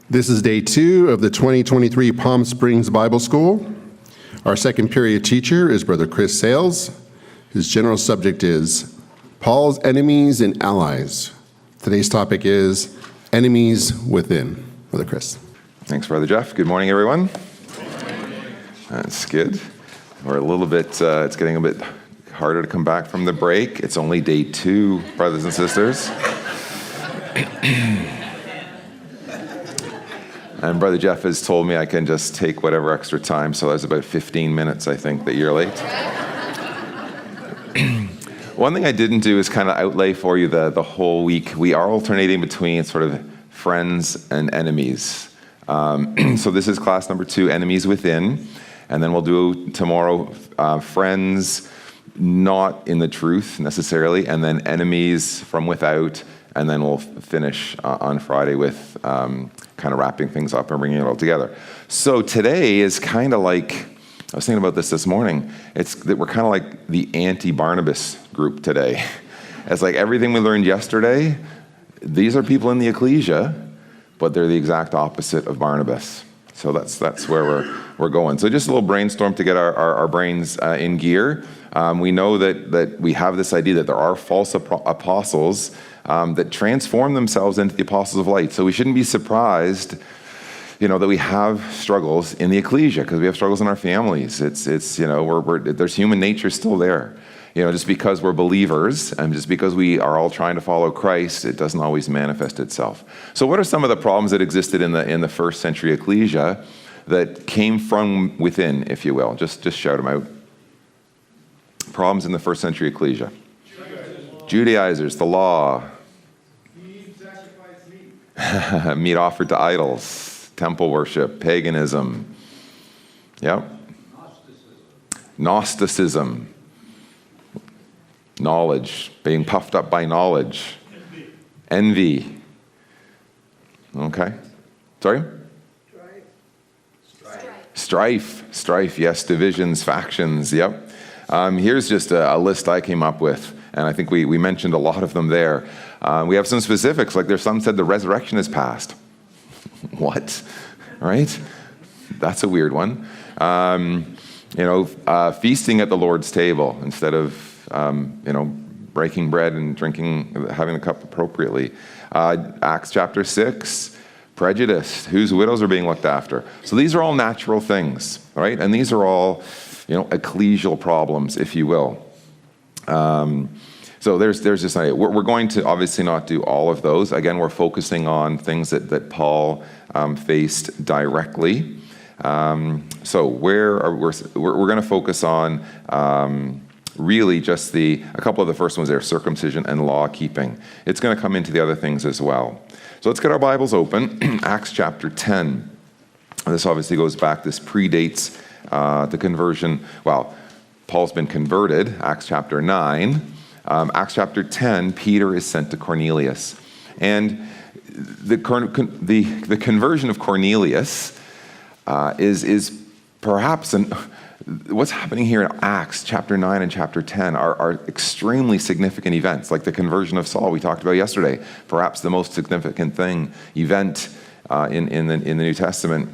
This is day 2 of the 2023 Palm Springs Bible School. Our second period teacher is Brother Chris Sales. His general subject is Paul's enemies and allies. Today's topic is enemies within. Brother Chris. Thanks, Brother Jeff. Good morning, everyone. That's good. We're a little bit, it's getting a bit harder to come back from the break. It's only day 2, brothers and sisters. And Brother Jeff has told me I can just take whatever extra time, so that's about 15 minutes, I think, that you're late. One thing I didn't do is kind of outlay for you the whole week. We are alternating between sort of friends and enemies. So this is class number 2, enemies within. And then we'll do tomorrow friends not in the truth necessarily, and then enemies from without. And then we'll finish on Friday with kind of wrapping things up and bringing it all together. So today is kind of like, I was thinking about this morning, it's that we're kind of like the anti-Barnabas group today. It's like everything we learned yesterday, these are people in the Ecclesia, but they're the exact opposite of Barnabas. So that's where we're going. So just a little brainstorm to get our brains in gear. We know that we have this idea that there are false apostles that transform themselves into the apostles of light. So we shouldn't be surprised, that we have struggles in the Ecclesia because we have struggles in our families. It's there's human nature still there. Just because we're believers and just because we are all trying to follow Christ, it doesn't always manifest itself. So what are some of the problems that existed in the first century Ecclesia that came from within, if you will? Just shout them out. Problems in the first century Ecclesia. Judaizers, the law. Meat offered to idols, temple worship, paganism. Yep. Gnosticism. Knowledge, being puffed up by knowledge. Envy. Okay. Sorry? Strife, yes. Divisions, factions, yep. Here's just a list I came up with, and I think we mentioned a lot of them there. We have some specifics, like there's some said the resurrection is past. What? Right? That's a weird one. Feasting at the Lord's table instead of, breaking bread and having a cup appropriately. Acts chapter 6, prejudice, whose widows are being looked after. So these are all natural things, right? And these are all, ecclesial problems, if you will. So there's this idea. We're going to obviously not do all of those. Again, we're focusing on things that Paul faced directly. So we're going to focus on really just a couple of the first ones there, circumcision and law keeping. It's going to come into the other things as well. So let's get our Bibles open. Acts chapter 10. This obviously goes back. This predates the conversion. Well, Paul's been converted. Acts chapter 9. Acts chapter 10, Peter is sent to Cornelius. And the conversion of Cornelius is perhaps, what's happening here in Acts chapter 9 and chapter 10 are extremely significant events, like the conversion of Saul we talked about yesterday, perhaps the most significant event in the New Testament,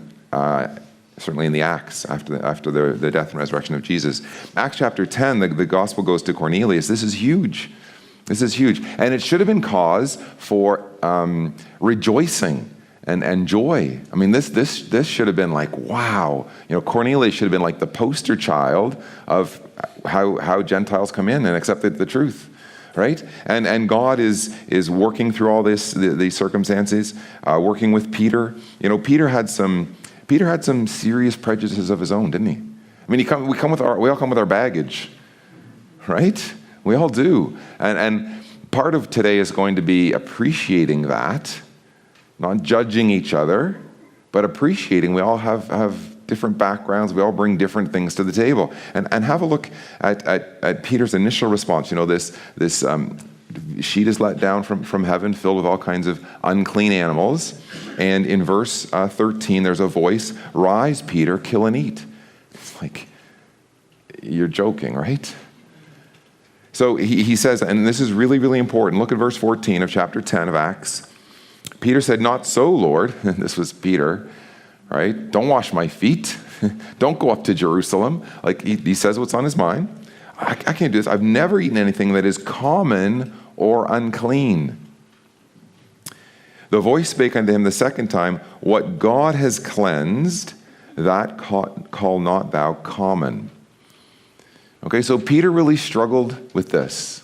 certainly in the Acts, after the death and resurrection of Jesus. Acts chapter 10, the gospel goes to Cornelius. This is huge. And it should have been cause for rejoicing and joy. I mean, this should have been like, wow. Cornelius should have been like the poster child of how Gentiles come in and accept the truth, right? And God is working through all these circumstances, working with Peter. Peter had some serious prejudices of his own, didn't he? I mean, we all come with our baggage, right? We all do. And part of today is going to be appreciating that, not judging each other, but appreciating we all have different backgrounds. We all bring different things to the table. And have a look at Peter's initial response. This sheet is let down from heaven, filled with all kinds of unclean animals. And in verse 13, there's a voice, "Rise, Peter, kill and eat." It's like, you're joking, right? So he says, and this is really, really important. Look at verse 14 of chapter 10 of Acts. Peter said, "Not so, Lord." This was Peter, right? "Don't wash my feet. Don't go up to Jerusalem." Like he says what's on his mind. I can't do this. "I've never eaten anything that is common or unclean." The voice spake unto him the second time, "What God has cleansed, that call not thou common." Okay, so Peter really struggled with this.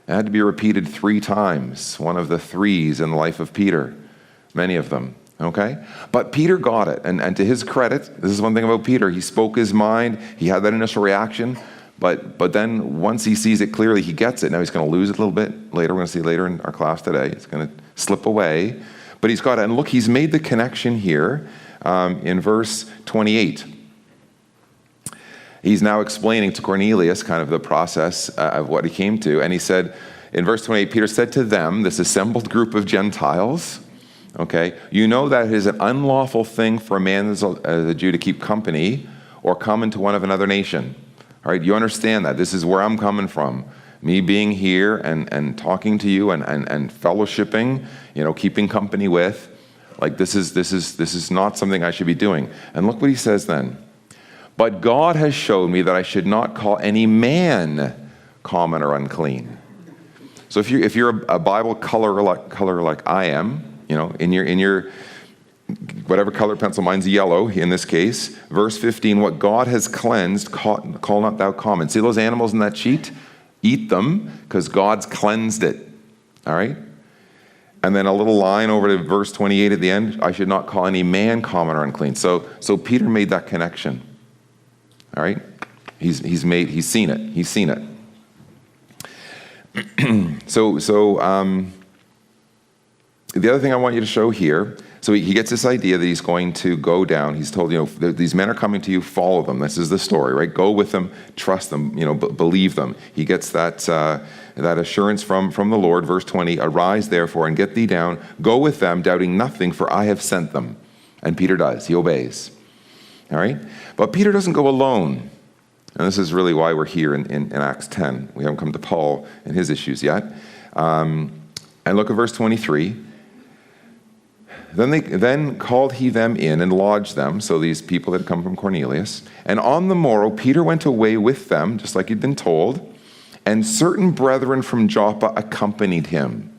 It had to be repeated 3 times, one of the 3s in the life of Peter, many of them, okay? But Peter got it, and to his credit, this is one thing about Peter, he spoke his mind, he had that initial reaction, but then once he sees it clearly, he gets it. Now he's going to lose it a little bit later, we're going to see later in our class today, it's going to slip away, but he's got it. And look, he's made the connection here in verse 28. He's now explaining to Cornelius kind of the process of what he came to. And he said, in verse 28, Peter said to them, this assembled group of Gentiles, okay, "You know that it is an unlawful thing for a man as a Jew to keep company or come into one of another nation." All right, you understand that. This is where I'm coming from. Me being here and talking to you and fellowshipping, keeping company with, like this is not something I should be doing. And look what he says then. "But God has showed me that I should not call any man common or unclean." So if you're a Bible color like I am, in your whatever color pencil, mine's yellow in this case, verse 15, "What God has cleansed, call not thou common." See those animals in that sheet? Eat them because God's cleansed it. All right? And then a little line over to verse 28 at the end, "I should not call any man common or unclean." So Peter made that connection. All right, he's seen it. So the other thing I want you to show here. So he gets this idea that he's going to go down. He's told, these men are coming to you, follow them. This is the story, right? Go with them, trust them, believe them. He gets that assurance from the Lord. Verse 20, "Arise therefore and get thee down. Go with them, doubting nothing, for I have sent them." And Peter does. He obeys. All right? But Peter doesn't go alone. And this is really why we're here in Acts 10. We haven't come to Paul and his issues yet. And look at verse 23. Then called he them in and lodged them, so these people that had come from Cornelius. And on the morrow, Peter went away with them, just like he'd been told, and certain brethren from Joppa accompanied him.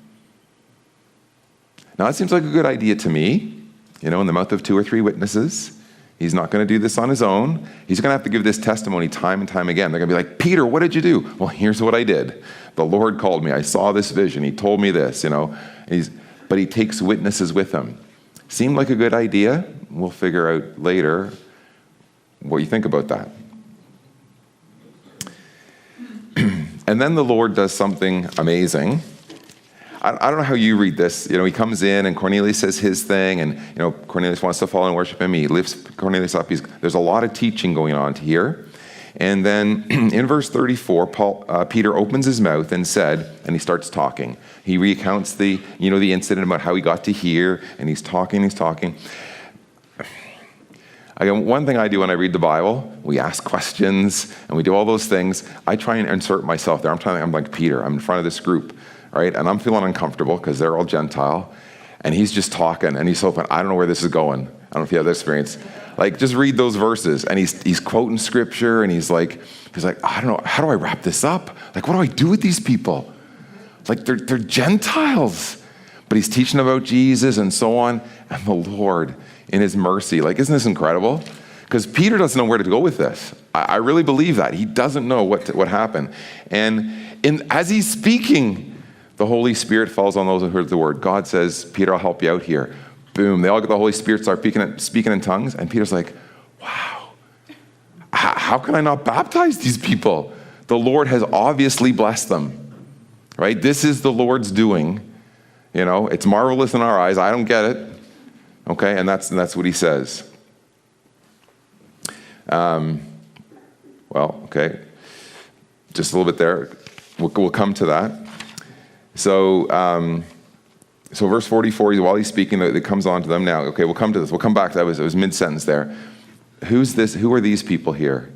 Now, that seems like a good idea to me. In the mouth of 2 or 3 witnesses. He's not going to do this on his own. He's going to have to give this testimony time and time again. They're going to be like, "Peter, what did you do?" "Well, here's what I did. The Lord called me. I saw this vision. He told me this, But he takes witnesses with him. Seemed like a good idea. We'll figure out later what you think about that. And then the Lord does something amazing. I don't know how you read this. He comes in and Cornelius says his thing, and Cornelius wants to follow and worship him. He lifts Cornelius up. There's a lot of teaching going on here. And then in verse 34, Peter opens his mouth and said, and he starts talking. He recounts the incident about how he got to here, and he's talking. Again, one thing I do when I read the Bible, we ask questions and we do all those things. I try and insert myself there. I'm like Peter. I'm in front of this group. Right? And I'm feeling uncomfortable because they're all Gentile. And he's just talking and he's hoping, I don't know where this is going. I don't know if you have that experience. Like, just read those verses. And he's quoting scripture and he's like, I don't know, how do I wrap this up? Like, what do I do with these people? Like, they're Gentiles. But he's teaching about Jesus and so on. And the Lord, in his mercy, isn't this incredible? Because Peter doesn't know where to go with this. I really believe that. He doesn't know what happened. And as he's speaking, the Holy Spirit falls on those who heard the word. God says, "Peter, I'll help you out here." Boom. They all get the Holy Spirit, start speaking in tongues. And Peter's like, wow, how can I not baptize these people? The Lord has obviously blessed them, right? This is the Lord's doing. It's marvelous in our eyes. I don't get it. Okay, and that's what he says. Okay. Just a little bit there. We'll come to that. So verse 44, while he's speaking, it comes on to them now. Okay, we'll come to this. We'll come back to that. It was mid-sentence there. Who's this? Who are these people here?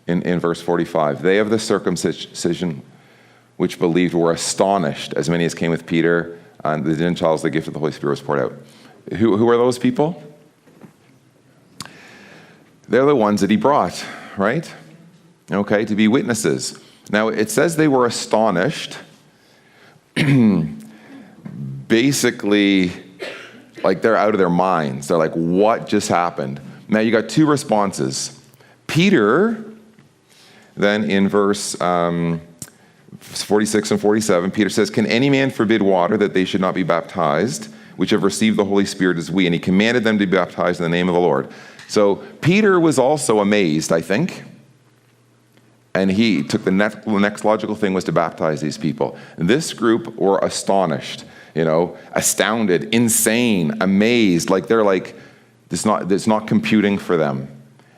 In verse 45, "They of the circumcision which believed were astonished, as many as came with Peter, the Gentiles, the gift of the Holy Spirit was poured out. Who are those people? They're the ones that he brought, right? Okay, to be witnesses. Now, it says they were astonished. Basically, like they're out of their minds. They're like, what just happened? Now, you got two responses. Peter, then in verse 46 and 47, Peter says, can any man forbid water that they should not be baptized, which have received the Holy Spirit as we? And he commanded them to be baptized in the name of the Lord. So Peter was also amazed, I think. And he took the next logical thing was to baptize these people. And this group were astonished, astounded, insane, amazed. Like they're like, it's not computing for them.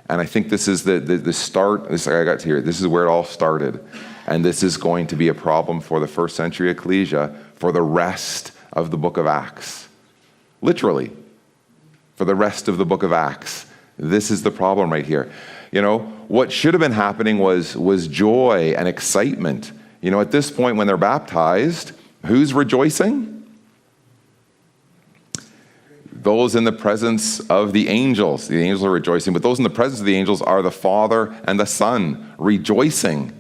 And I think this is the start. This is where it all started. And this is going to be a problem for the first century Ecclesia for the rest of the book of Acts. Literally, for the rest of the book of Acts. This is the problem right here. What should have been happening was joy and excitement. At this point when they're baptized, who's rejoicing? Those in the presence of the angels. The angels are rejoicing, but those in the presence of the angels are the Father and the Son rejoicing.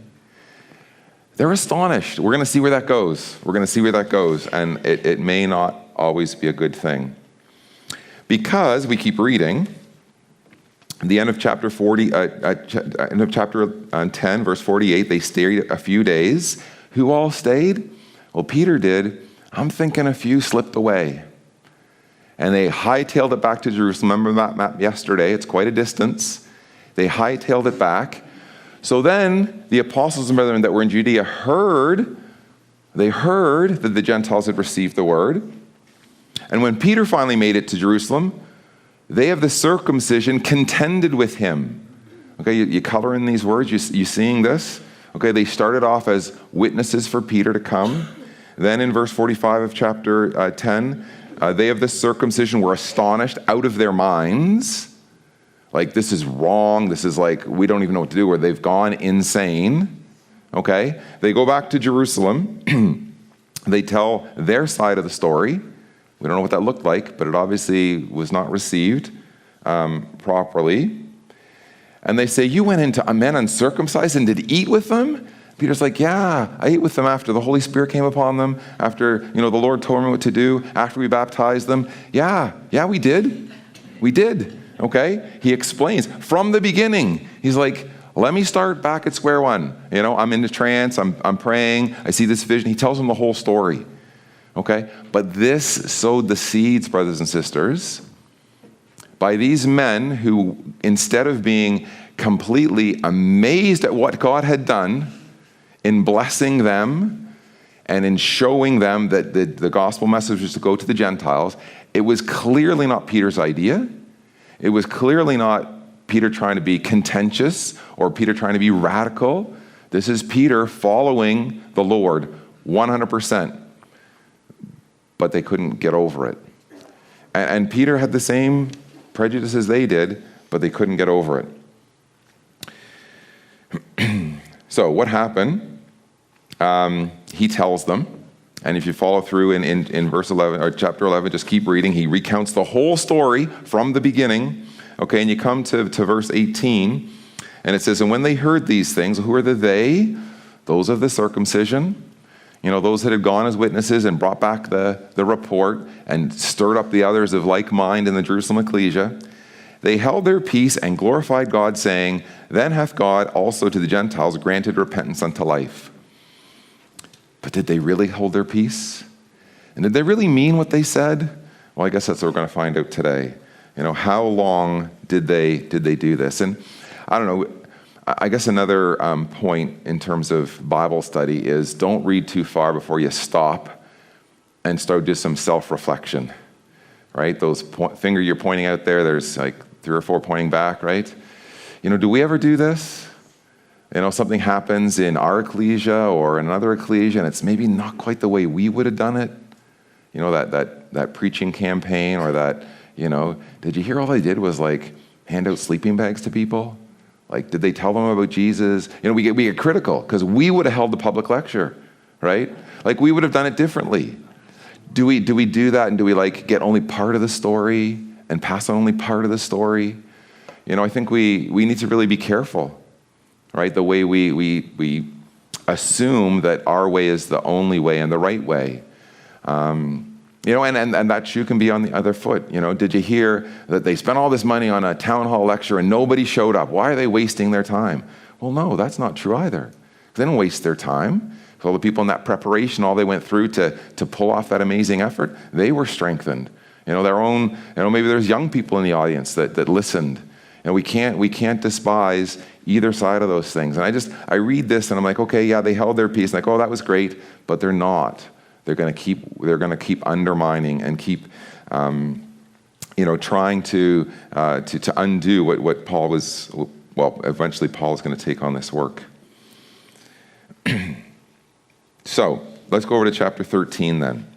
They're astonished. We're going to see where that goes. And it may not always be a good thing. Because we keep reading, at the end of chapter 10, verse 48, they stayed a few days. Who all stayed? Well, Peter did. I'm thinking a few slipped away. And they hightailed it back to Jerusalem. Remember that map yesterday? It's quite a distance. They hightailed it back. So then the apostles and brethren that were in Judea heard that the Gentiles had received the word. And when Peter finally made it to Jerusalem, they of the circumcision contended with him. Okay, you color in these words, you seeing this? Okay, they started off as witnesses for Peter to come. Then in verse 45 of chapter 10, they of the circumcision were astonished out of their minds. Like, this is wrong. This is like, we don't even know what to do, or they've gone insane. Okay, they go back to Jerusalem. They tell their side of the story. We don't know what that looked like, but it obviously was not received properly. And they say, you went into a men uncircumcised and did eat with them? Peter's like, yeah, I ate with them after the Holy Spirit came upon them, after the Lord told me what to do, after we baptized them. Yeah, we did. We did, okay? He explains from the beginning. He's like, let me start back at square one. I'm in the trance, I'm praying, I see this vision. He tells them the whole story. Okay, but this sowed the seeds, brothers and sisters, by these men who, instead of being completely amazed at what God had done in blessing them and in showing them that the gospel message was to go to the Gentiles, it was clearly not Peter's idea. It was clearly not Peter trying to be contentious or Peter trying to be radical. This is Peter following the Lord 100%. But they couldn't get over it. And Peter had the same prejudice as they did, but they couldn't get over it. So what happened? He tells them, and if you follow through in verse 11 or chapter 11, just keep reading. He recounts the whole story from the beginning. Okay, and you come to verse 18, and it says, and when they heard these things, who are the they? Those of the circumcision. Those that had gone as witnesses and brought back the report and stirred up the others of like mind in the Jerusalem Ecclesia. They held their peace and glorified God, saying, then hath God also to the Gentiles granted repentance unto life. But did they really hold their peace? And did they really mean what they said? Well, I guess that's what we're going to find out today. How long did they do this? And I don't know. I guess another point in terms of Bible study is don't read too far before you stop and start doing some self-reflection, right? Those finger you're pointing out there, there's like 3 or 4 pointing back, right? Do we ever do this? Something happens in our ecclesia or another ecclesia, and it's maybe not quite the way we would have done it. That preaching campaign or that, did you hear all they did was like hand out sleeping bags to people? Like, did they tell them about Jesus? We get critical because we would have held the public lecture, right? Like, we would have done it differently. Do we do that, and do we like get only part of the story and pass on only part of the story? I think we need to really be careful, right? The way we assume that our way is the only way and the right way. And that shoe can be on the other foot. Did you hear that they spent all this money on a town hall lecture and nobody showed up? Why are they wasting their time? Well, no, that's not true either. They didn't waste their time. All the people in that preparation, all they went through to pull off that amazing effort, they were strengthened. Maybe there's young people in the audience that listened. And we can't despise either side of those things. And I read this and I'm like, okay, yeah, they held their peace. Like, oh, that was great, but they're not. They're going to keep undermining and keep, trying to undo what Paul was. Well, eventually Paul is going to take on this work. So let's go over to chapter 13 then.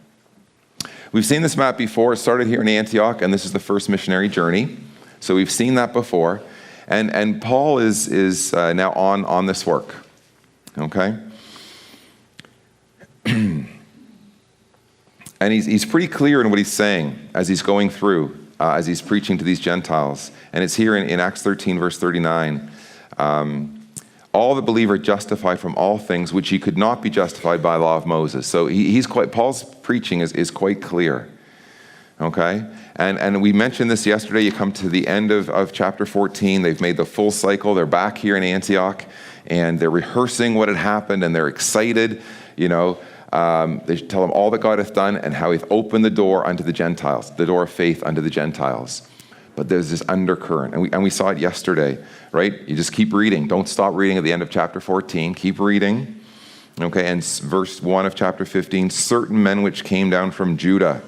We've seen this map before. It started here in Antioch, and this is the first missionary journey. So we've seen that before. And Paul is now on this work. Okay? And he's pretty clear in what he's saying as he's going through, as he's preaching to these Gentiles. And it's here in Acts 13, verse 39. All the believer justified from all things which he could not be justified by the law of Moses. So Paul's preaching is quite clear. Okay? And we mentioned this yesterday. You come to the end of chapter 14. They've made the full cycle. They're back here in Antioch, and they're rehearsing what had happened, and they're excited. They tell them all that God hath done and how he'th opened the door unto the Gentiles, the door of faith unto the Gentiles. But there's this undercurrent, and we saw it yesterday, right? You just keep reading. Don't stop reading at the end of chapter 14. Keep reading. Okay, and verse 1 of chapter 15, certain men which came down from Judah.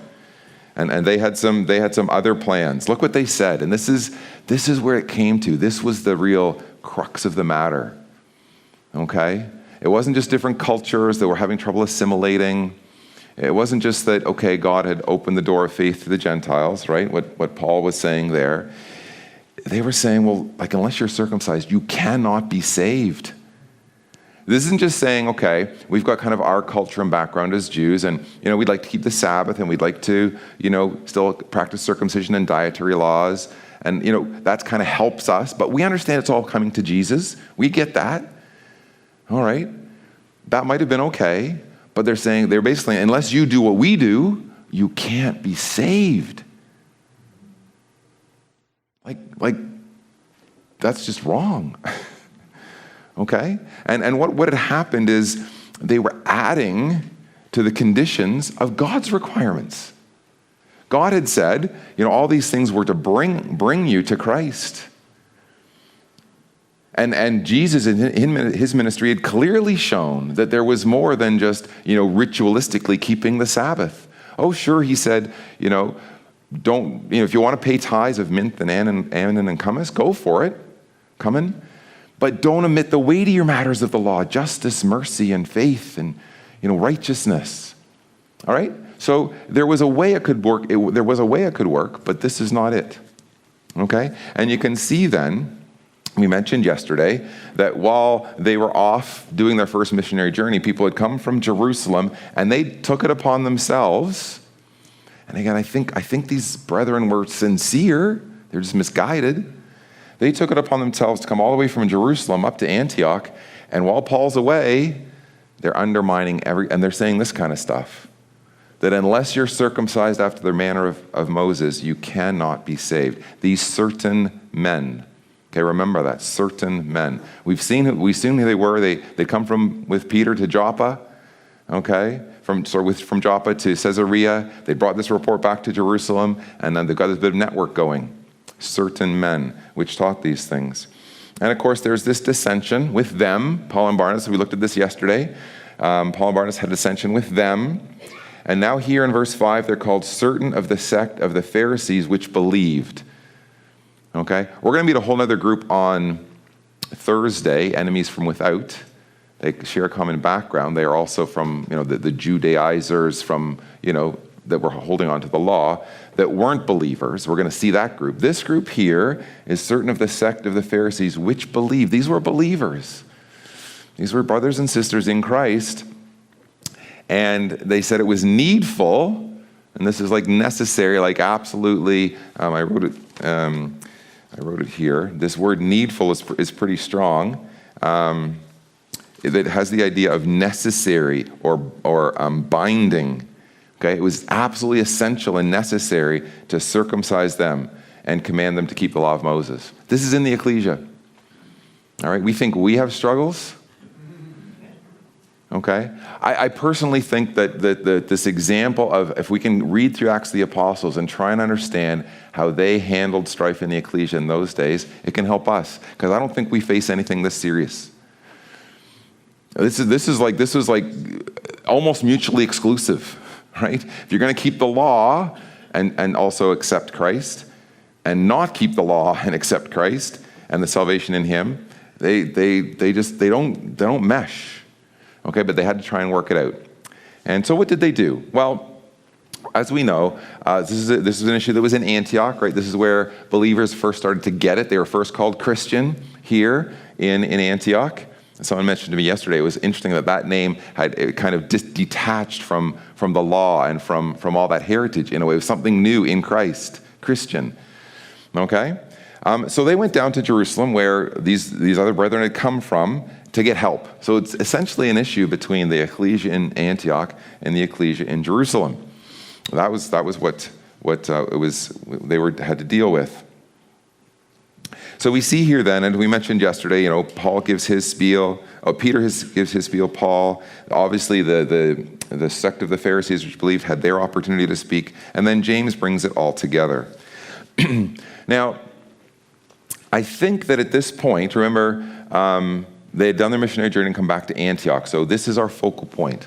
And they had some other plans. Look what they said. And this is where it came to. This was the real crux of the matter. Okay? It wasn't just different cultures that were having trouble assimilating. It wasn't just that, okay, God had opened the door of faith to the Gentiles, right? What Paul was saying there. They were saying, well, like, unless you're circumcised, you cannot be saved. This isn't just saying, okay, we've got kind of our culture and background as Jews, and, we'd like to keep the Sabbath, and we'd like to, still practice circumcision and dietary laws, and, that kind of helps us, but we understand it's all coming to Jesus. We get that. All right. That might have been okay, but they're basically, unless you do what we do, you can't be saved. Like that's just wrong. Okay? And what had happened is they were adding to the conditions of God's requirements. God had said, all these things were to bring you to Christ. And Jesus in his ministry had clearly shown that there was more than just, ritualistically keeping the Sabbath. Oh, sure, he said, don't, if you want to pay tithes of mint and anise and cumin, go for it. Cumin. But don't omit the weightier matters of the law, justice, mercy, and faith, and, righteousness. All right? So there was a way it could work. There was a way it could work, but this is not it. Okay? And you can see then, we mentioned yesterday, that while they were off doing their first missionary journey, people had come from Jerusalem, and they took it upon themselves. And again, I think these brethren were sincere. They're just misguided. They took it upon themselves to come all the way from Jerusalem up to Antioch, and while Paul's away, they're undermining and they're saying this kind of stuff, that unless you're circumcised after the manner of Moses, you cannot be saved. These certain men. Okay, remember that, certain men. We've seen who they were. They come with Peter to Joppa. Okay, from Joppa to Caesarea. They brought this report back to Jerusalem, and then they've got this bit of network going. Certain men which taught these things. And of course, there's this dissension with them. Paul and Barnabas, we looked at this yesterday. Paul and Barnabas had dissension with them. And now here in verse 5, they're called certain of the sect of the Pharisees which believed. Okay? We're going to meet a whole other group on Thursday, enemies from without. They share a common background. They are also from, the Judaizers from, that were holding on to the law, that weren't believers. We're going to see that group. This group here is certain of the sect of the Pharisees which believed. These were believers. These were brothers and sisters in Christ. And they said it was needful And this is like necessary, like absolutely. I wrote it here. This word needful is pretty strong. It has the idea of necessary or binding. Okay, it was absolutely essential and necessary to circumcise them and command them to keep the law of Moses. This is in the Ecclesia. All right, we think we have struggles. Okay, I personally think that this example of, if we can read through Acts of the Apostles and try and understand how they handled strife in the Ecclesia in those days, it can help us, because I don't think we face anything this serious. This is like almost mutually exclusive, right? If you're going to keep the law and also accept Christ, and not keep the law and accept Christ and the salvation in Him, they don't mesh. Okay, but they had to try and work it out. And so what did they do? Well, as we know, this is an issue that was in Antioch, right? This is where believers first started to get it. They were first called Christian here in Antioch. Someone mentioned to me yesterday, it was interesting that name had kind of detached from the law and from all that heritage in a way. It was something new in Christ, Christian. Okay? So they went down to Jerusalem, where these other brethren had come from, to get help. So it's essentially an issue between the Ecclesia in Antioch and the Ecclesia in Jerusalem. That was what it was. They had to deal with. So we see here then, and we mentioned yesterday, Paul gives his spiel. Peter gives his spiel. Paul, obviously the sect of the Pharisees, which believed, had their opportunity to speak, and then James brings it all together. Now, I think that at this point, remember, they had done their missionary journey and come back to Antioch. So this is our focal point.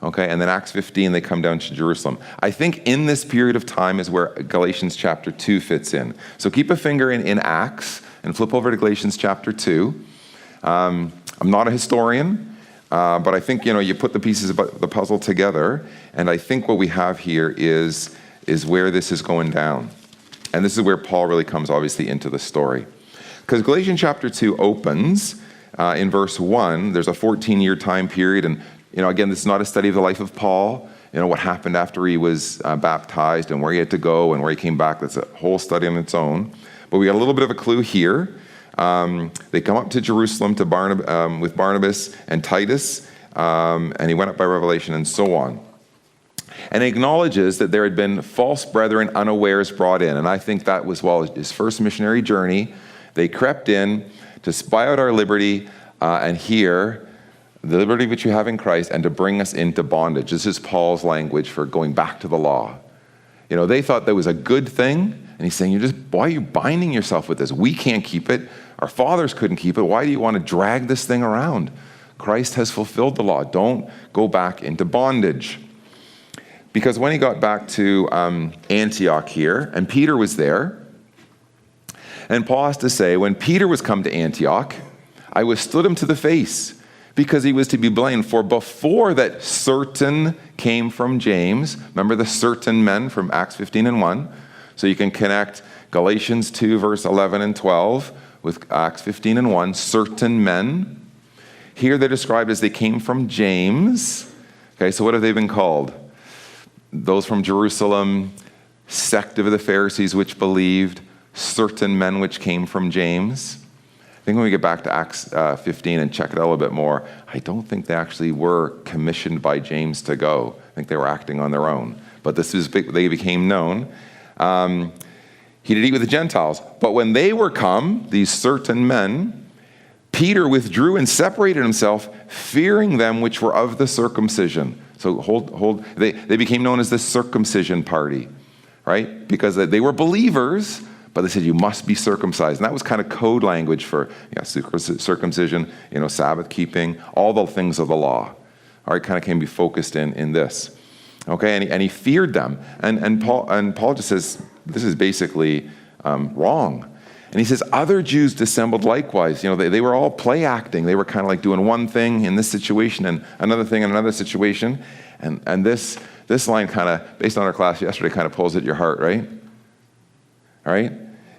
Okay, and then Acts 15, they come down to Jerusalem. I think in this period of time is where Galatians chapter 2 fits in. So keep a finger in Acts and flip over to Galatians chapter 2. I'm not a historian, but I think, you put the pieces of the puzzle together, and I think what we have here is where this is going down. And this is where Paul really comes, obviously, into the story. Because Galatians chapter 2 opens in verse 1. There's a 14-year time period, and again, this is not a study of the life of Paul, what happened after he was baptized and where he had to go and where he came back. That's a whole study on its own. But we got a little bit of a clue here. They come up to Jerusalem with Barnabas and Titus, and he went up by revelation and so on. And acknowledges that there had been false brethren unawares brought in. And I think that was, his first missionary journey. They crept in to spy out our liberty and here, the liberty which you have in Christ, and to bring us into bondage. This is Paul's language for going back to the law. They thought that was a good thing, and he's saying, why are you binding yourself with this? We can't keep it. Our fathers couldn't keep it. Why do you want to drag this thing around? Christ has fulfilled the law. Don't go back into bondage. Because when he got back to Antioch here, and Peter was there, and Paul has to say, when Peter was come to Antioch, I withstood him to the face, because he was to be blamed. For before that certain came from James, remember the certain men from Acts 15 and 1? So you can connect Galatians 2, verse 11 and 12 with Acts 15 and 1, certain men. Here they're described as they came from James. Okay, so what have they been called? Those from Jerusalem, sect of the Pharisees which believed, certain men which came from James. I think when we get back to Acts 15 and check it out a little bit more, I don't think they actually were commissioned by James to go. I think they were acting on their own. But they became known. He did eat with the Gentiles. But when they were come, these certain men, Peter withdrew and separated himself, fearing them which were of the circumcision. So they became known as the Circumcision Party, right? Because they were believers, but they said you must be circumcised. And that was kind of code language for circumcision, Sabbath keeping, all the things of the law. All right, kind of can be focused in this. Okay, and he feared them. And Paul just says, this is basically wrong. And he says, other Jews dissembled likewise. They were all play acting. They were kind of like doing one thing in this situation and another thing in another situation. And this line kind of, based on our class yesterday, kind of pulls at your heart, right? All right?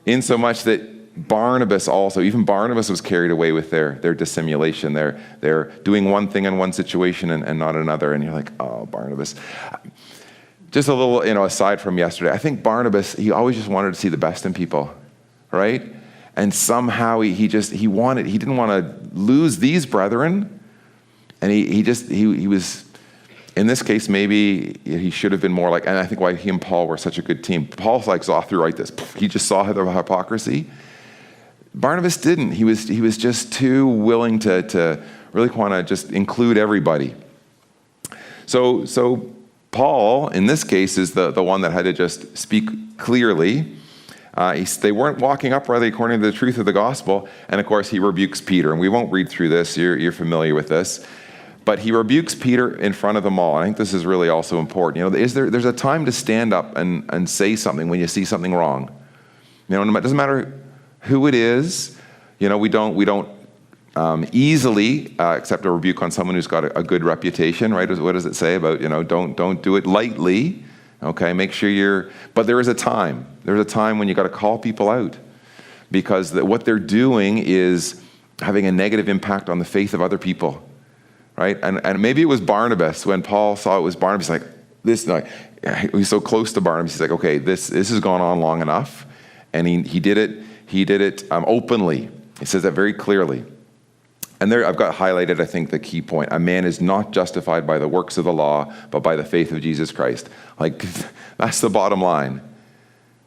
In so much that Barnabas was carried away with their dissimulation. They're doing one thing in one situation and not another. And you're like, oh, Barnabas. just a little, aside from yesterday, I think Barnabas, he always just wanted to see the best in people, right? And somehow he didn't want to lose these brethren. And he was, in this case, maybe he should have been more like, and I think why he and Paul were such a good team. Paul like saw through like this. He just saw the hypocrisy. Barnabas didn't. He was just too willing to really want to just include everybody. So Paul, in this case, is the one that had to just speak clearly. They weren't walking uprightly according to the truth of the gospel. And of course, he rebukes Peter. And we won't read through this. You're familiar with this. But he rebukes Peter in front of them all. I think this is really also important. There's a time to stand up and say something when you see something wrong. It doesn't matter who it is. We don't easily accept a rebuke on someone who's got a good reputation, right? What does it say about, don't do it lightly, okay? Make sure but there is a time. There's a time when you got to call people out because what they're doing is having a negative impact on the faith of other people, right? And maybe it was Barnabas, when Paul saw it was Barnabas, he's so close to Barnabas, he's like, okay, this has gone on long enough. And he did it openly. He says that very clearly. And there I've got highlighted, I think, the key point. A man is not justified by the works of the law, but by the faith of Jesus Christ. That's the bottom line.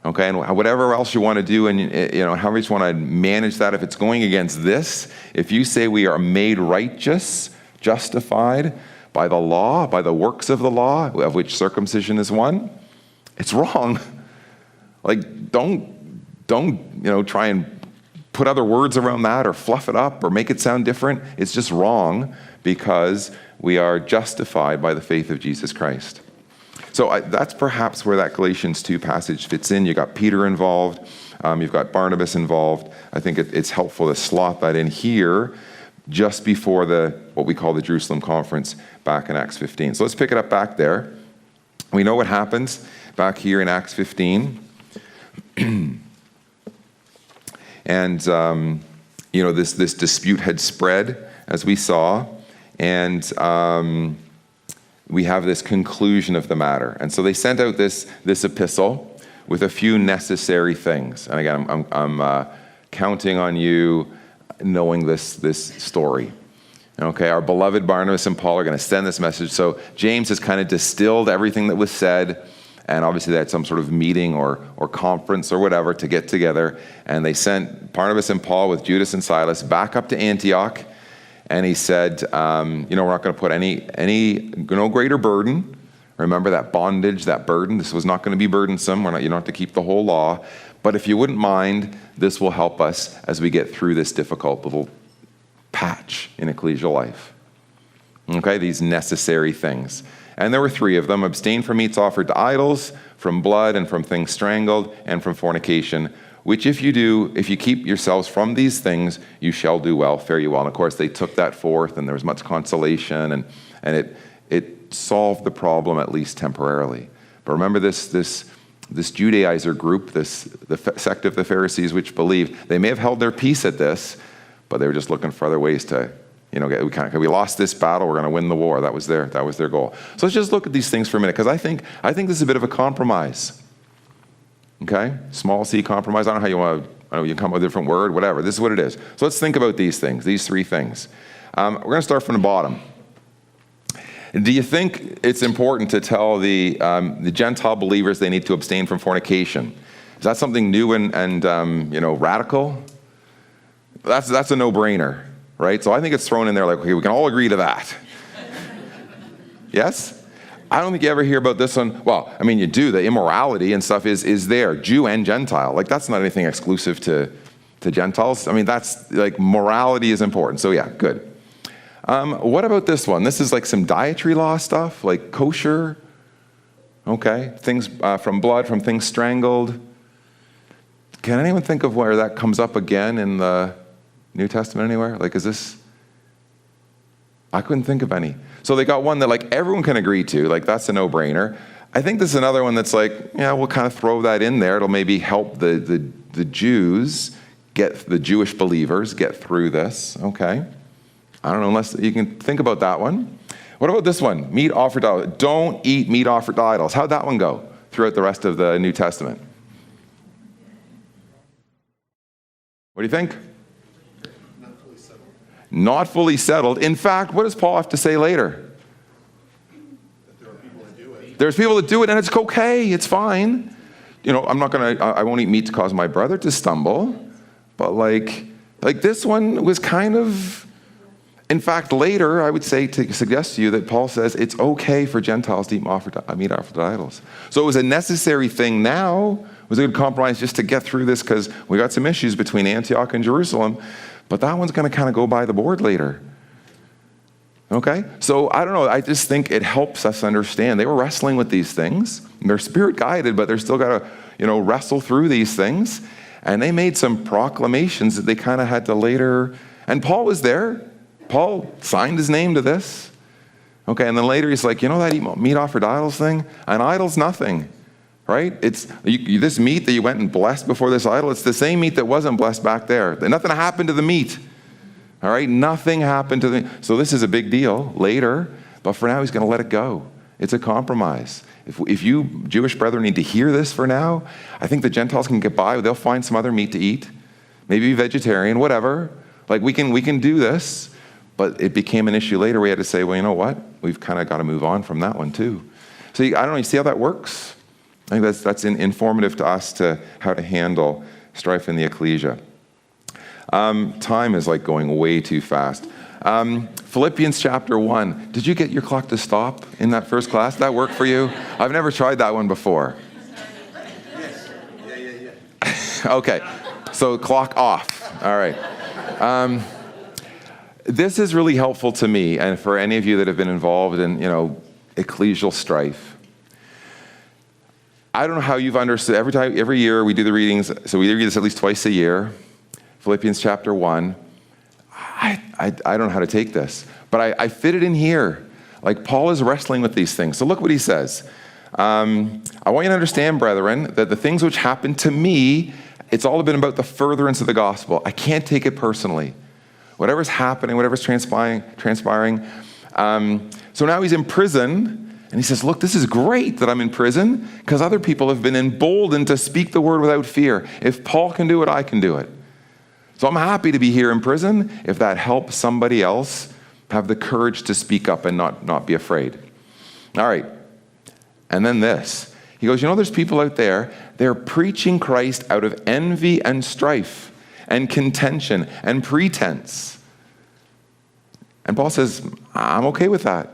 Okay, and whatever else you want to do, and however you just want to manage that, if it's going against this, if you say we are made righteous, justified by the law, by the works of the law, of which circumcision is one, it's wrong. Don't try and put other words around that or fluff it up or make it sound different. It's just wrong because we are justified by the faith of Jesus Christ. So that's perhaps where that Galatians 2 passage fits in. You got Peter involved. You've got Barnabas involved. I think it's helpful to slot that in here just before what we call the Jerusalem conference back in Acts 15. So let's pick it up back there. We know what happens back here in Acts 15. And, this dispute had spread, as we saw, and we have this conclusion of the matter. And so they sent out this epistle with a few necessary things. And again, I'm counting on you knowing this story. Okay, our beloved Barnabas and Paul are going to send this message. So James has kind of distilled everything that was said. And obviously they had some sort of meeting or conference or whatever to get together. And they sent Barnabas and Paul with Judas and Silas back up to Antioch. And he said, we're not going to put no greater burden. Remember that bondage, that burden. This was not going to be burdensome. You don't have to keep the whole law. But if you wouldn't mind, this will help us as we get through this difficult little patch in ecclesial life. Okay, these necessary things. And there were 3 of them: abstain from meats offered to idols, from blood, and from things strangled, and from fornication, which if you keep yourselves from these things, you shall do well, fare you well. And of course, they took that forth, and there was much consolation, and it solved the problem, at least temporarily. But remember this Judaizer group, the sect of the Pharisees, which believed they may have held their peace at this, but they were just looking for other ways to we lost this battle, we're going to win the war. That was their goal. So let's just look at these things for a minute, because I think this is a bit of a compromise. Okay? Small c compromise. I don't know how you want to, you can come up with a different word, whatever. This is what it is. So let's think about these things, these 3 things. We're going to start from the bottom. Do you think it's important to tell the Gentile believers they need to abstain from fornication? Is that something new and radical? That's a no-brainer. Right? So I think it's thrown in there okay, we can all agree to that. Yes? I don't think you ever hear about this one. Well, you do. The immorality and stuff is there, Jew and Gentile. That's not anything exclusive to Gentiles. That's morality is important. So yeah, good. What about this one? This is some dietary law stuff, like kosher. Okay, things from blood, from things strangled. Can anyone think of where that comes up again in the New Testament anywhere? Is this? I couldn't think of any. So they got one that everyone can agree to. That's a no-brainer. I think this is another one that's we'll kind of throw that in there. It'll maybe help the Jews the Jewish believers get through this. Okay. I don't know, unless you can think about that one. What about this one? Meat offered to idols. Don't eat meat offered to idols. How'd that one go throughout the rest of the New Testament? What do you think? Not fully settled. In fact, what does Paul have to say later? There's people that do it, and it's okay. It's fine. I won't eat meat to cause my brother to stumble. But like this one was kind of, in fact, later, I would say to suggest to you that Paul says it's okay for Gentiles to eat meat offered to idols. So it was a necessary thing now. It was a good compromise just to get through this because we got some issues between Antioch and Jerusalem. But that one's going to kind of go by the board later. Okay? So I don't know. I just think it helps us understand. They were wrestling with these things. They're spirit guided, but they're still got to, wrestle through these things. And they made some proclamations that they kind of had to later. And Paul was there. Paul signed his name to this. Okay, and then later he's like, that meat offered to idols thing? An idol's nothing, right? It's this meat that you went and blessed before this idol, it's the same meat that wasn't blessed back there. Nothing happened to the meat. All right, nothing happened to the. So this is a big deal later, but for now he's going to let it go. It's a compromise. If you Jewish brethren need to hear this for now, I think the Gentiles can get by. They'll find some other meat to eat, maybe be vegetarian, whatever. Like we can do this, but it became an issue later. We had to say, well, you know what? We've kind of got to move on from that one too. So I don't know. You see how that works? I think that's informative to us to how to handle strife in the ecclesia. Time is like going way too fast. Philippians chapter 1. Did you get your clock to stop in that first class? That work for you? I've never tried that one before. Yes. Yeah. Okay. So clock off. All right. This is really helpful to me and for any of you that have been involved in, ecclesial strife. I don't know how you've understood. Every year we do the readings, so we read this at least twice a year. Philippians chapter 1. I don't know how to take this, but I fit it in here. Like Paul is wrestling with these things. So look what he says. I want you to understand, brethren, that the things which happened to me, it's all been about the furtherance of the gospel. I can't take it personally. Whatever's happening, whatever's transpiring. So now he's in prison. And he says, look, this is great that I'm in prison because other people have been emboldened to speak the word without fear. If Paul can do it, I can do it. So I'm happy to be here in prison if that helps somebody else have the courage to speak up and not be afraid. All right. And then this. He goes, there's people out there, they're preaching Christ out of envy and strife and contention and pretense. And Paul says, I'm okay with that.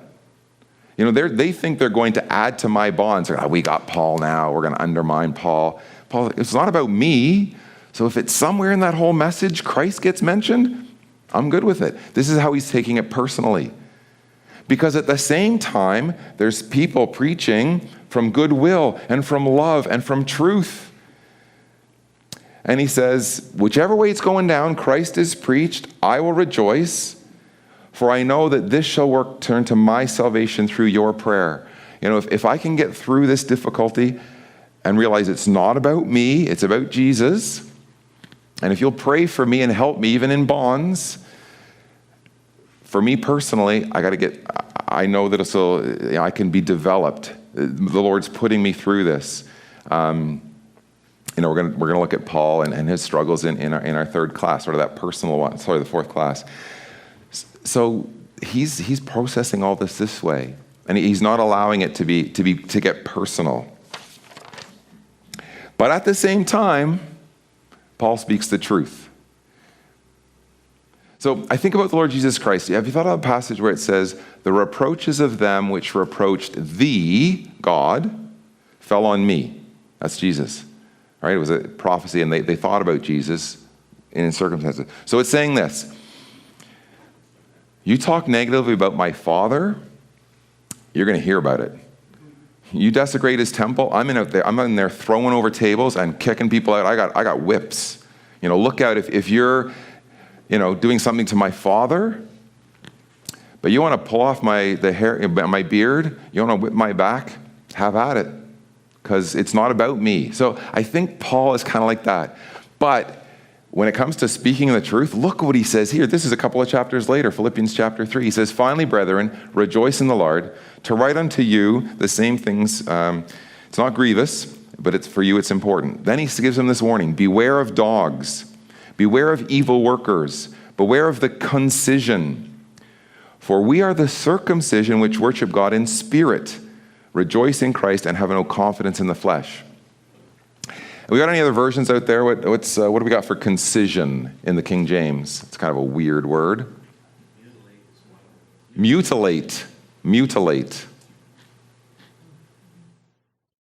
They think they're going to add to my bonds. We got Paul now. We're going to undermine Paul. Paul, it's not about me. So if it's somewhere in that whole message Christ gets mentioned, I'm good with it. This is how he's taking it personally. Because at the same time, there's people preaching from goodwill and from love and from truth. And he says, whichever way it's going down, Christ is preached, I will rejoice. For I know that this shall turn to my salvation through your prayer. If I can get through this difficulty and realize it's not about me, it's about Jesus. And if you'll pray for me and help me, even in bonds, for me personally, I know that I can be developed. The Lord's putting me through this. We're going to look at Paul and his struggles in our third class, sort of that personal one, the fourth class. So he's processing all this way, and he's not allowing it to get personal. But at the same time, Paul speaks the truth. So I think about the Lord Jesus Christ. Have you thought of a passage where it says, the reproaches of them which reproached thee, God, fell on me? That's Jesus. Right? It was a prophecy, and they thought about Jesus in circumstances. So it's saying this. You talk negatively about my Father, you're going to hear about it. You desecrate his temple, I'm in there throwing over tables and kicking people out. I got whips. Look out if you're, doing something to my Father, but you want to pull off my beard, you want to whip my back, have at it, because it's not about me. So I think Paul is kind of like that. But when it comes to speaking the truth, look what he says here. This is a couple of chapters later, Philippians chapter 3. He says, finally, brethren, rejoice in the Lord. To write unto you the same things, it's not grievous, but it's for you, it's important. Then he gives them this warning: beware of dogs, beware of evil workers, beware of the concision. For we are the circumcision which worship God in spirit, rejoice in Christ, and have no confidence in the flesh. We got any other versions out there? What do we got for concision in the King James? It's kind of a weird word. Mutilate. Mutilate.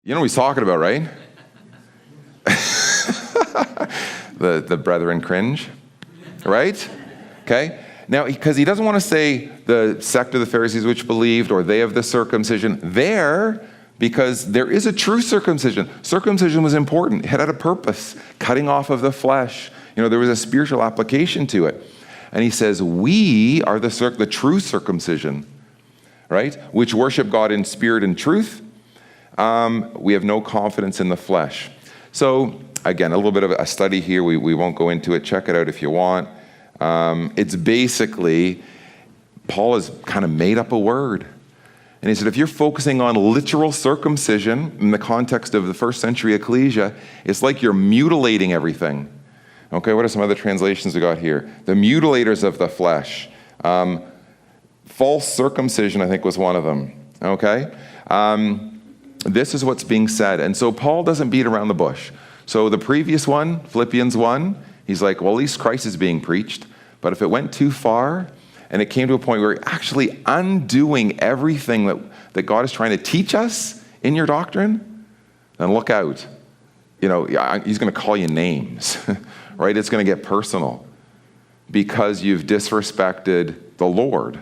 You know what he's talking about, right? the brethren cringe, right? Okay. Now, because he doesn't want to say the sect of the Pharisees which believed, or they of the circumcision. There, because there is a true circumcision. Circumcision was important. It had a purpose, cutting off of the flesh. There was a spiritual application to it. And he says, we are the true circumcision, right? Which worship God in spirit and truth. We have no confidence in the flesh. So, again, a little bit of a study here. We won't go into it. Check it out if you want. It's basically, Paul has kind of made up a word. And he said, if you're focusing on literal circumcision in the context of the first century Ecclesia, it's like you're mutilating everything. Okay, what are some other translations we got here? The mutilators of the flesh. False circumcision, I think, was one of them. Okay? This is what's being said. And so Paul doesn't beat around the bush. So the previous one, Philippians 1, he's like, well, at least Christ is being preached. But if it went too far, and it came to a point where you're actually undoing everything that God is trying to teach us in your doctrine, then look out. He's going to call you names, right? It's going to get personal because you've disrespected the Lord,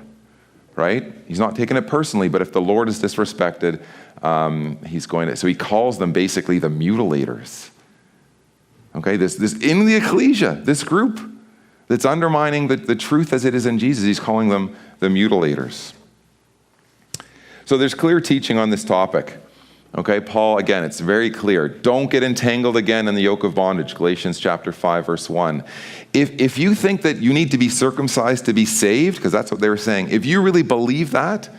right? He's not taking it personally, but if the Lord is disrespected, he's going to. So he calls them basically the mutilators. Okay, this in the Ecclesia, this group that's undermining the truth as it is in Jesus, he's calling them the mutilators. So there's clear teaching on this topic. Okay, Paul, again, it's very clear. Don't get entangled again in the yoke of bondage, Galatians chapter 5, verse 1. If you think that you need to be circumcised to be saved, because that's what they were saying, if you really believe that,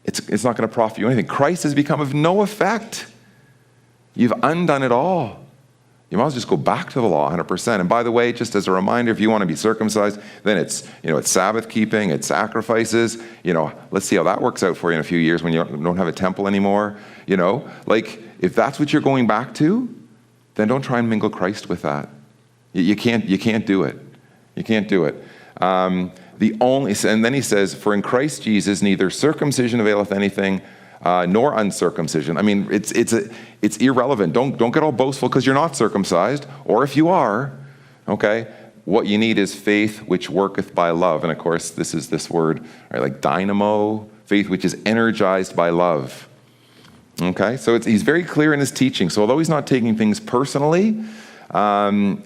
it's not going to profit you anything. Christ has become of no effect. You've undone it all. You might as well just go back to the law 100%. And by the way, just as a reminder, if you want to be circumcised, then it's Sabbath keeping, it's sacrifices. Let's see how that works out for you in a few years when you don't have a temple anymore. If that's what you're going back to, then don't try and mingle Christ with that. You can't do it. You can't do it. And then he says, for in Christ Jesus, neither circumcision availeth anything, nor uncircumcision. I mean, it's irrelevant. Don't get all boastful because you're not circumcised, or if you are, okay, what you need is faith which worketh by love. And of course, this is this word, right, like dynamo, faith which is energized by love. Okay, so he's very clear in his teaching. So although he's not taking things personally,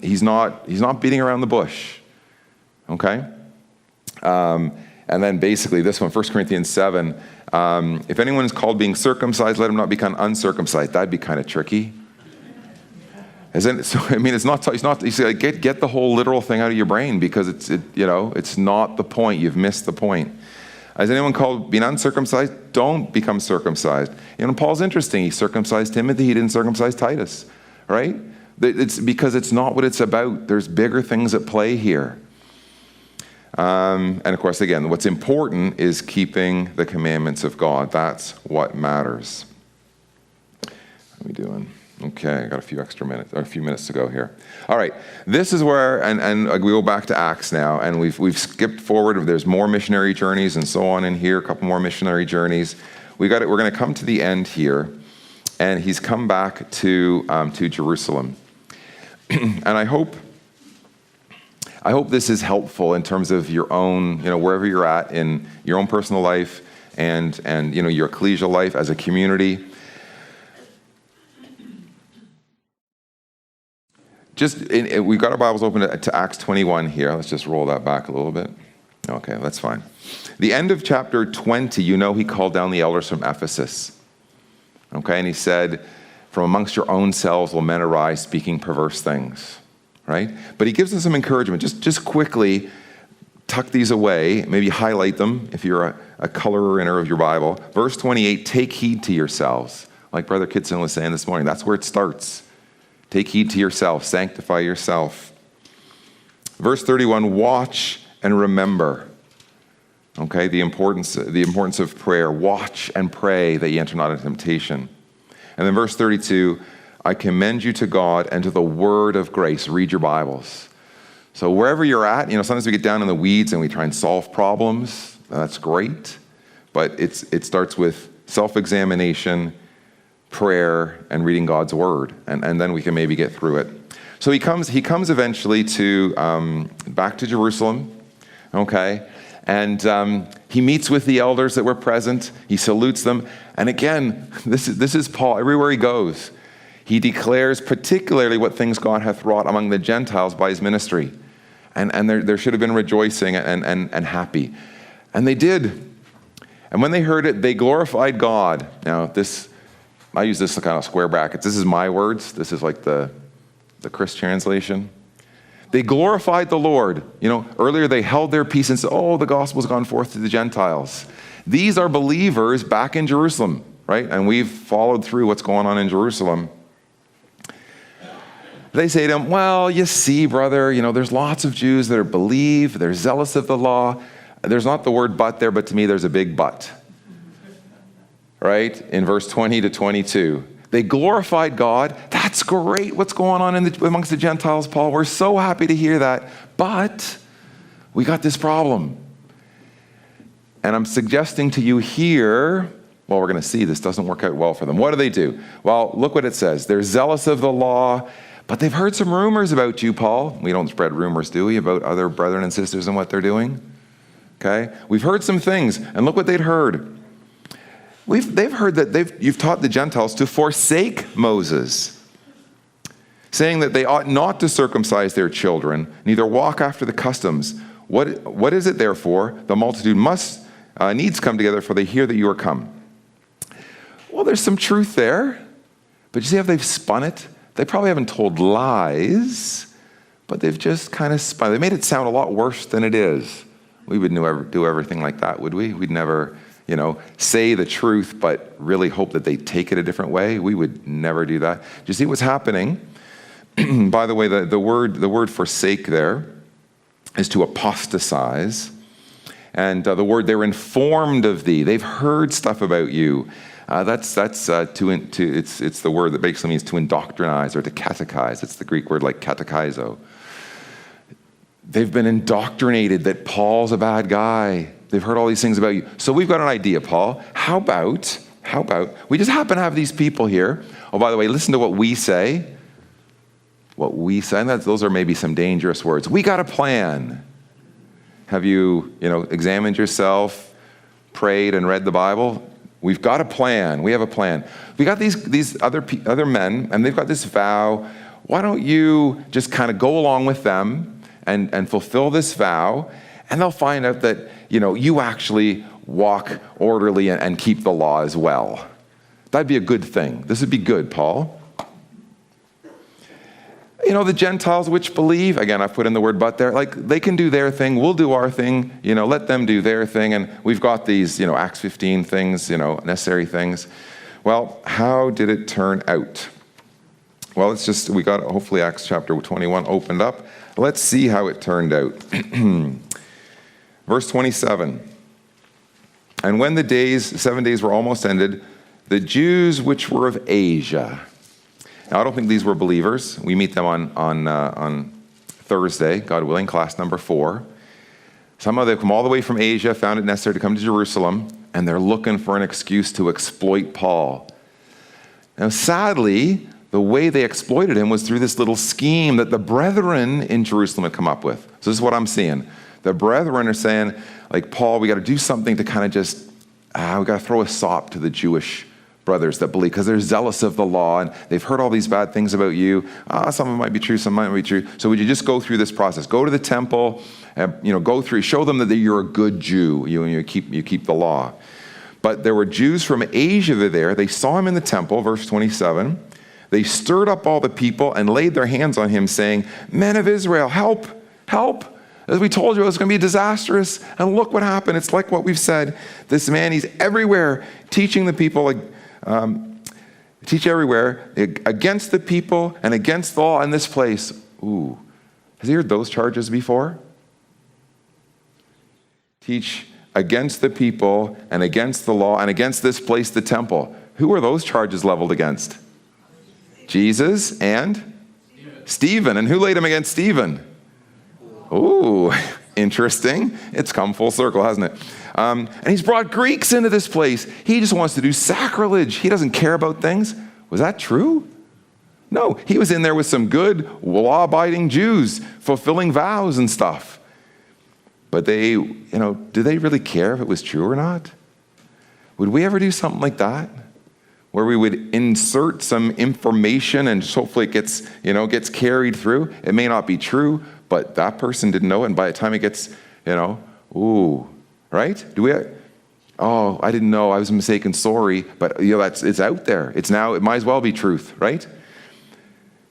he's not beating around the bush. Okay? And then basically this one, 1 Corinthians 7, if anyone is called being circumcised, let him not become uncircumcised. That'd be kind of tricky. He's like, get the whole literal thing out of your brain because it's not the point. You've missed the point. Is anyone called being uncircumcised? Don't become circumcised. Paul's interesting. He circumcised Timothy. He didn't circumcise Titus, right? It's because it's not what it's about. There's bigger things at play here. And of course, again, what's important is keeping the commandments of God. That's what matters. How are we doing? Okay, I got a few minutes to go here. All right, this is where, and we go back to Acts now, and we've skipped forward. There's more missionary journeys and so on in here, a couple more missionary journeys. We're going to come to the end here, and he's come back to Jerusalem. And I hope this is helpful in terms of your own, wherever you're at in your own personal life and your ecclesial life as a community. We've got our Bibles open to Acts 21 here. Let's just roll that back a little bit. Okay, that's fine. The end of chapter 20, he called down the elders from Ephesus. Okay, and he said, from amongst your own selves will men arise speaking perverse things. right? But he gives them some encouragement. Just quickly tuck these away, maybe highlight them if you're a colorer of your Bible. Verse 28, take heed to yourselves. Like Brother Kitson was saying this morning, that's where it starts. Take heed to yourself, sanctify yourself. Verse 31, watch and remember. Okay, the importance of prayer. Watch and pray that ye enter not into temptation. And then verse 32, I commend you to God and to the word of grace. Read your Bibles. So wherever you're at, sometimes we get down in the weeds and we try and solve problems. That's great. But it starts with self-examination, prayer, and reading God's word. And then we can maybe get through it. So he comes eventually to back to Jerusalem, okay? And he meets with the elders that were present. He salutes them. And again, this is Paul. Everywhere he goes, he declares particularly what things God hath wrought among the Gentiles by his ministry. And there should have been rejoicing and happy. And they did. And when they heard it, they glorified God. Now, I use this kind of square brackets. This is my words. This is like the Chris translation. They glorified the Lord. Earlier they held their peace and said, oh, the gospel's gone forth to the Gentiles. These are believers back in Jerusalem, right? And we've followed through what's going on in Jerusalem. They say to him, well, you see, brother, there's lots of Jews that believe, they're zealous of the law. There's not the word but there, but to me there's a big but. Right? In verse 20 to 22. They glorified God. That's great what's going on amongst the Gentiles, Paul. We're so happy to hear that. But we got this problem. And I'm suggesting to you here, well, we're going to see this doesn't work out well for them. What do? Well, look what it says. They're zealous of the law, but they've heard some rumors about you, Paul. We don't spread rumors, do we, about other brethren and sisters and what they're doing? Okay? We've heard some things, and look what they'd heard. They've heard that you've taught the Gentiles to forsake Moses, saying that they ought not to circumcise their children, neither walk after the customs. What is it, therefore? The multitude must needs come together, for they hear that you are come. Well, there's some truth there, but you see how they've spun it? They probably haven't told lies, but they've just kind of spun it. They made it sound a lot worse than it is. We would never do everything like that, would we? We'd never say the truth, but really hope that they take it a different way. We would never do that. Do you see what's happening? By the way, the word forsake there is to apostatize. And the word, they're informed of thee. They've heard stuff about you. It's the word that basically means to indoctrinize or to catechize. It's the Greek word like katechizo. They've been indoctrinated that Paul's a bad guy. They've heard all these things about you. So we've got an idea, Paul. How about we just happen to have these people here. Oh, by the way, listen to what we say. What we say, and those are maybe some dangerous words. We got a plan. Have you, examined yourself, prayed and read the Bible? We've got a plan. We have a plan. We got these other men, and they've got this vow. Why don't you just kind of go along with them and fulfill this vow, and they'll find out that, you actually walk orderly and keep the law as well. That'd be a good thing. This would be good, Paul. The Gentiles which believe, again, I've put in the word but there, like they can do their thing, we'll do our thing, let them do their thing. And we've got these, Acts 15 things, necessary things. Well, how did it turn out? Well, we got hopefully Acts chapter 21 opened up. Let's see how it turned out. Verse 27. And when the 7 days were almost ended, the Jews which were of Asia. Now, I don't think these were believers. We meet them on Thursday, God willing, class number 4. Somehow they've come all the way from Asia, found it necessary to come to Jerusalem, and they're looking for an excuse to exploit Paul. Now, sadly, the way they exploited him was through this little scheme that the brethren in Jerusalem had come up with. So this is what I'm seeing. The brethren are saying, like, Paul, we got to do something to kind of just, we got to throw a sop to the Jewish brothers that believe, because they're zealous of the law and they've heard all these bad things about you. Some of them might be true, some might not be true. So would you just go through this process? Go to the temple, go through, show them that you're a good Jew, you keep the law. But there were Jews from Asia there. They saw him in the temple, verse 27. They stirred up all the people and laid their hands on him, saying, "Men of Israel, help, help. As we told you, it was going to be disastrous. And look what happened. It's like what we've said. This man, he's everywhere, teaching the people, teach everywhere, against the people and against the law in this place." Ooh, has he heard those charges before? Teach against the people and against the law and against this place, the temple. Who are those charges leveled against? Jesus and Stephen. And who laid them against Stephen? Ooh, interesting. It's come full circle, hasn't it? And he's brought Greeks into this place. He just wants to do sacrilege. He doesn't care about things. Was that true? No, he was in there with some good law-abiding Jews, fulfilling vows and stuff. But they, did they really care if it was true or not? Would we ever do something like that? Where we would insert some information and just hopefully it gets carried through. It may not be true, but that person didn't know it, and by the time it gets, ooh, right? Oh, I didn't know, I was mistaken, sorry, but it's out there. It might as well be truth, right?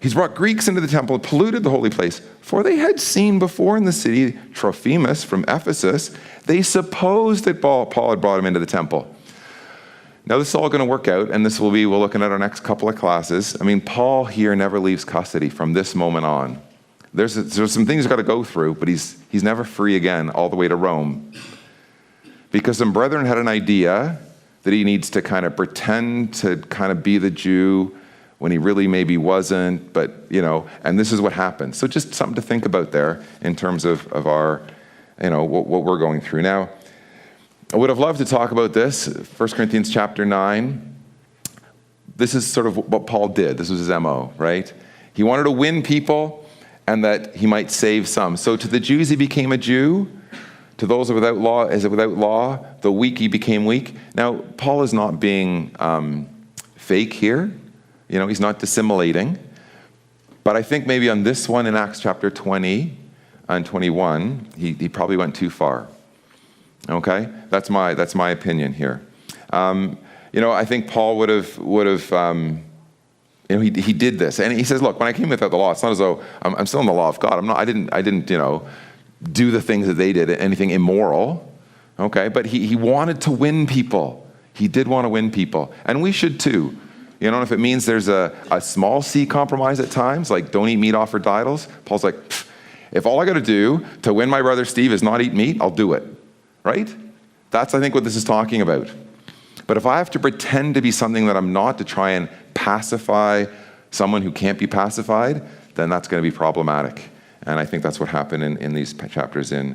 He's brought Greeks into the temple, polluted the holy place, for they had seen before in the city Trophimus from Ephesus. They supposed that Paul had brought him into the temple. Now this is all going to work out, and we're looking at our next couple of classes. I mean, Paul here never leaves custody from this moment on. There's some things he's got to go through, but he's never free again all the way to Rome. Because some brethren had an idea that he needs to kind of pretend to kind of be the Jew when he really maybe wasn't, but, and this is what happened. So just something to think about there in terms of our, what we're going through. Now, I would have loved to talk about this, 1 Corinthians chapter 9. This is sort of what Paul did. This was his MO, right? He wanted to win people and that he might save some. So to the Jews, he became a Jew. To those without law, the weak, he became weak. Now, Paul is not being fake here. He's not dissimulating. But I think maybe on this one in Acts chapter 20 and 21, he probably went too far. Okay, that's my opinion here. I think Paul would have. He did this, and he says, "Look, when I came without the law, it's not as though I'm still in the law of God. I didn't, do the things that they did, anything immoral." Okay, but he wanted to win people. He did want to win people, and we should too. If it means there's a small c compromise at times, like don't eat meat offered to idols. Paul's like, if all I got to do to win my brother Steve is not eat meat, I'll do it. Right? That's, I think, what this is talking about. But if I have to pretend to be something that I'm not to try and pacify someone who can't be pacified, then that's going to be problematic. And I think that's what happened in these chapters in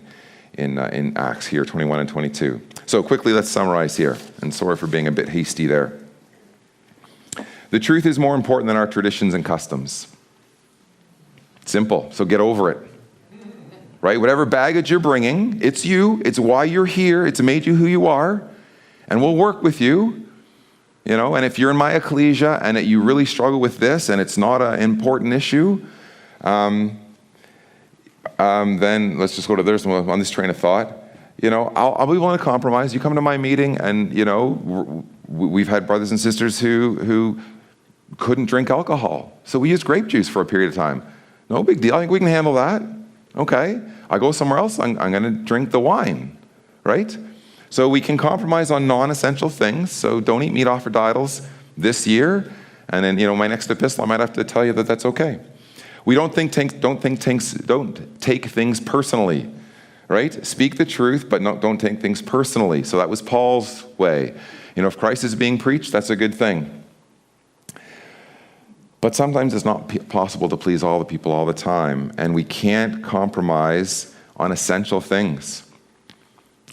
Acts here, 21 and 22. So quickly, let's summarize here. And sorry for being a bit hasty there. The truth is more important than our traditions and customs. Simple. So get over it. Right? Whatever baggage you're bringing, it's you. It's why you're here. It's made you who you are. And we'll work with you. And if you're in my ecclesia and that you really struggle with this and it's not an important issue, then let's just go to this one on this train of thought. I'll be willing to compromise. You come to my meeting and, we've had brothers and sisters who couldn't drink alcohol. So we used grape juice for a period of time. No big deal. I think we can handle that. Okay, I go somewhere else, I'm going to drink the wine, right? So we can compromise on non-essential things. So don't eat meat offered to idols this year. And then, my next epistle, I might have to tell you that that's okay. We don't take things personally, right? Speak the truth, but don't take things personally. So that was Paul's way. If Christ is being preached, that's a good thing. But sometimes it's not possible to please all the people all the time, and we can't compromise on essential things.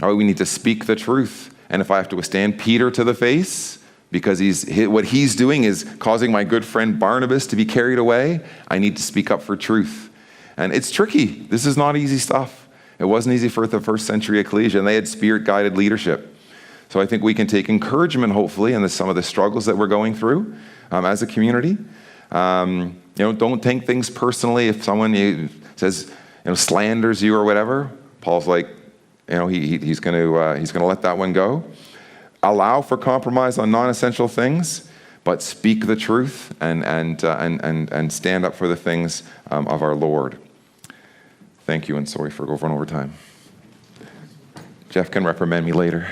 All right, we need to speak the truth. And if I have to withstand Peter to the face because what he's doing is causing my good friend Barnabas to be carried away, I need to speak up for truth. And it's tricky. This is not easy stuff. It wasn't easy for the first century ecclesia, and they had spirit-guided leadership. So I think we can take encouragement, hopefully, in some of the struggles that we're going through as a community. Don't take things personally. If someone says, slanders you or whatever, Paul's like, he's going to let that one go. Allow for compromise on non-essential things, but speak the truth and stand up for the things of our Lord. Thank you, and sorry for going over time. Jeff can reprimand me later.